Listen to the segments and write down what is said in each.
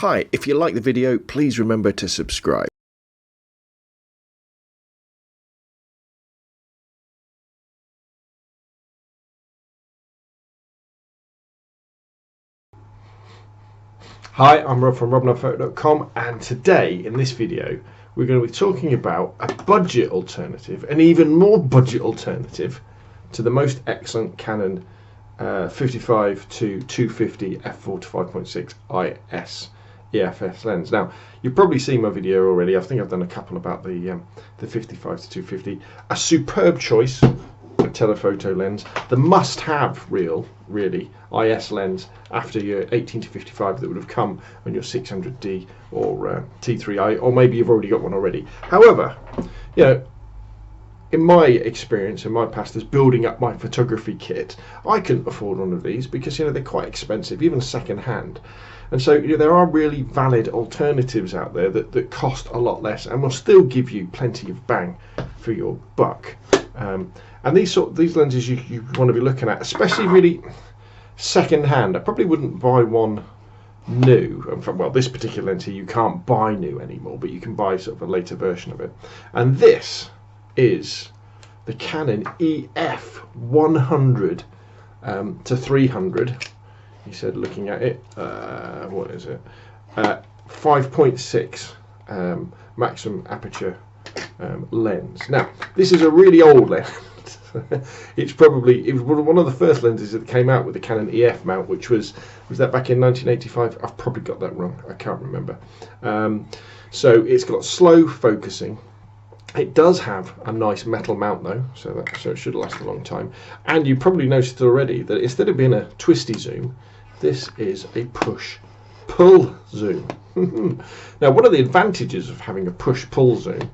Hi, if you like the video, please remember to subscribe. Hi, I'm Rob from robnardphoto.com, and today in this video we're going to be talking about a budget alternative, an even more budget alternative to the most excellent Canon 55 to 250 f4 to 5.6 IS EFS lens. Now, you've probably seen my video already. I think I've done a couple about the 55 to 250. A superb choice, a telephoto lens, the must-have really IS lens after your 18 to 55 that would have come on your 600D or T3i, or maybe you've already got one already. However, you know, in my experience, in my past as building up my photography kit, I couldn't afford one of these because they're quite expensive, even second hand. And so there are really valid alternatives out there that cost a lot less and will still give you plenty of bang for your buck. And these lenses you want to be looking at, especially really second hand. I probably wouldn't buy one new. Well, this particular lens here you can't buy new anymore, but you can buy sort of a later version of it. And this is the Canon Ef 100 to 300. He said, looking at it, what is it? 5.6 maximum aperture lens. Now, this is a really old lens. it was one of the first lenses that came out with the Canon Ef mount, which was that back in 1985? I've probably got that wrong. I can't remember. So it's got slow focusing. It does have a nice metal mount though, so it should last a long time. And you probably noticed already that instead of being a twisty zoom, this is a push-pull zoom. Now, one of the advantages of having a push-pull zoom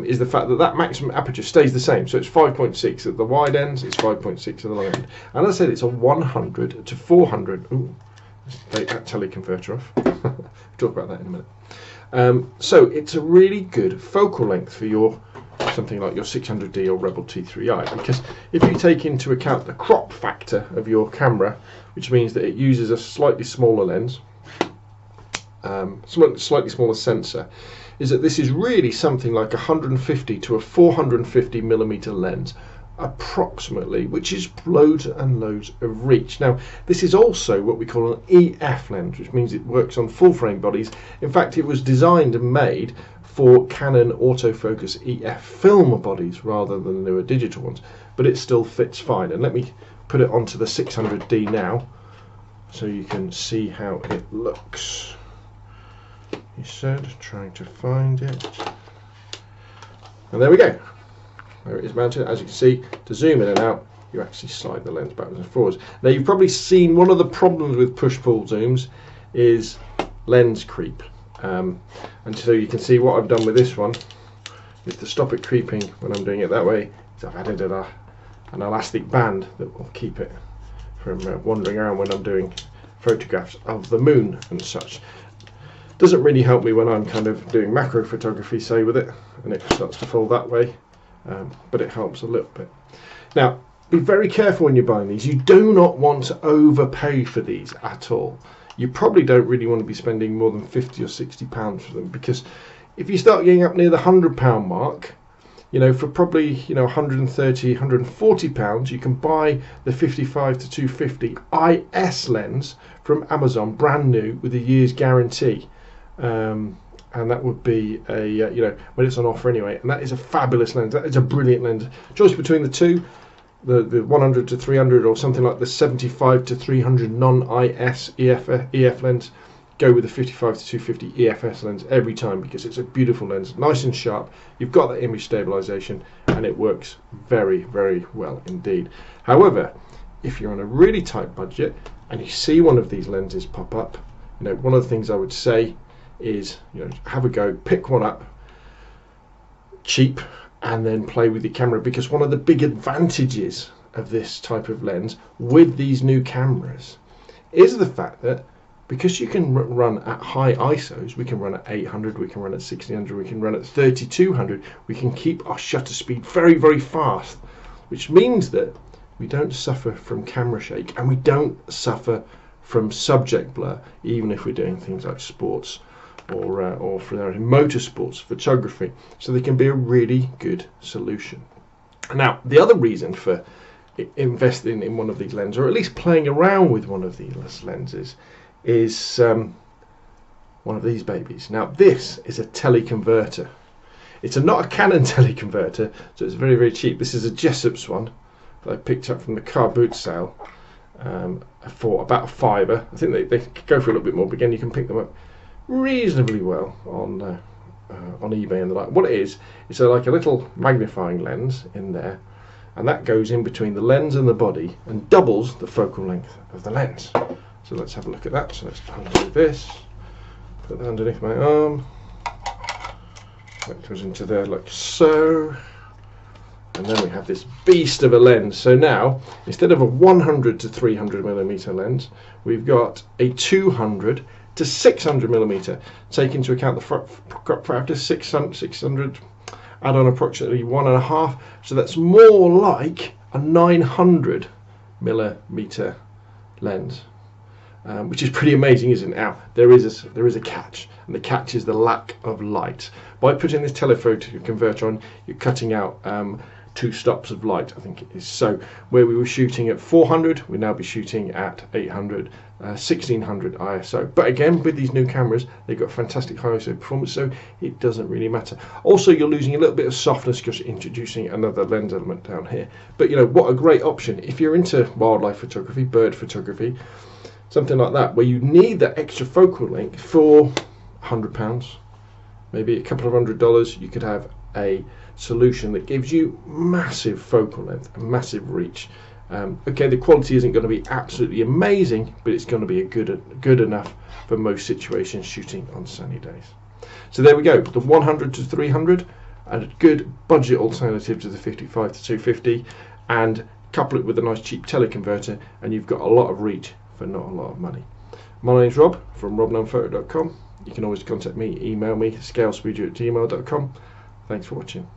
is the fact that maximum aperture stays the same. So it's 5.6 at the wide ends, it's 5.6 at the long end. And as I said, it's a 100 to 400. Ooh, let's take that Tele Converter off. We'll talk about that in a minute. So it's a really good focal length for something like your 600D or Rebel T3i, because if you take into account the crop factor of your camera, which means that it uses a slightly smaller lens, slightly smaller sensor, is that this is really something like 150 to a 450 millimeter lens approximately, which is loads and loads of reach. Now, this is also what we call an EF lens, which means it works on full frame bodies. In fact, it was designed and made for Canon autofocus EF film bodies rather than newer digital ones, but it still fits fine. And let me put it onto the 600D now so you can see how it looks. He said, trying to find it, and there we go. There it is mounted. As you can see, to zoom in and out, you actually slide the lens backwards and forwards. Now, you've probably seen one of the problems with push-pull zooms is lens creep. And so you can see what I've done with this one is to stop it creeping when I'm doing it that way. So I've added an elastic band that will keep it from wandering around when I'm doing photographs of the moon and such. Doesn't really help me when I'm kind of doing macro photography, say, with it, and it starts to fall that way. But it helps a little bit. Now, be very careful when you're buying these. You do not want to overpay for these at all. You probably don't really want to be spending more than 50 or 60 pounds for them, because if you start getting up near the £100 mark, for probably 130, 140 pounds, you can buy the 55 to 250 IS lens from Amazon, brand new with a year's guarantee. And that would be a when it's on offer anyway, and that is a fabulous lens. That is a brilliant lens. Choice between the two, the 100 to 300 or something like the 75 to 300 non-IS EF lens. Go with the 55 to 250 EFS lens every time, because it's a beautiful lens, nice and sharp. You've got that image stabilization, and it works very, very well indeed. However, if you're on a really tight budget and you see one of these lenses pop up, one of the things I would say is have a go, pick one up cheap, and then play with your camera, because one of the big advantages of this type of lens with these new cameras is the fact that because you can run at high ISOs, we can run at 800, we can run at 1600, we can run at 3200, we can keep our shutter speed very, very fast, which means that we don't suffer from camera shake and we don't suffer from subject blur, even if we're doing things like sports or for motorsports photography. So they can be a really good solution. Now, the other reason for investing in one of these lenses, or at least playing around with one of these lenses, is one of these babies. Now, this is a Tele Converter. It's not a Canon Tele Converter, so it's very, very cheap. This is a Jessop's one that I picked up from the car boot sale for about £5. I think they go for a little bit more, but again, you can pick them up reasonably well on eBay and the like. What it is, it's like a little magnifying lens in there, and that goes in between the lens and the body and doubles the focal length of the lens. So let's have a look at that. So let's undo this, put that underneath my arm. That goes into there like so. And then we have this beast of a lens. So now, instead of a 100 to 300 millimeter lens, we've got a 200 to 600 millimeter. Take into account the crop factor, 600, add on approximately 1.5. So that's more like a 900 millimeter lens, which is pretty amazing, isn't it? Now, there is a catch, and the catch is the lack of light. By putting this telephoto converter on, you're cutting out 2 stops of light, I think it is. So where we were shooting at 400, we'll now be shooting at 800, 1600 ISO. But again, with these new cameras, they've got fantastic high ISO performance, so it doesn't really matter. Also, you're losing a little bit of softness because you're introducing another lens element down here. But you know, what a great option if you're into wildlife photography, bird photography, something like that, where you need that extra focal length for £100, maybe a couple of $100. You could have a solution that gives you massive focal length and massive reach. Okay, the quality isn't going to be absolutely amazing, but it's going to be good enough for most situations shooting on sunny days. So there we go, the 100 to 300, and a good budget alternative to the 55 to 250, and couple it with a nice cheap teleconverter, and you've got a lot of reach for not a lot of money. My name's Rob from robnunphoto.com. You can always contact me, email me, scalestudio@gmail.com. Thanks for watching.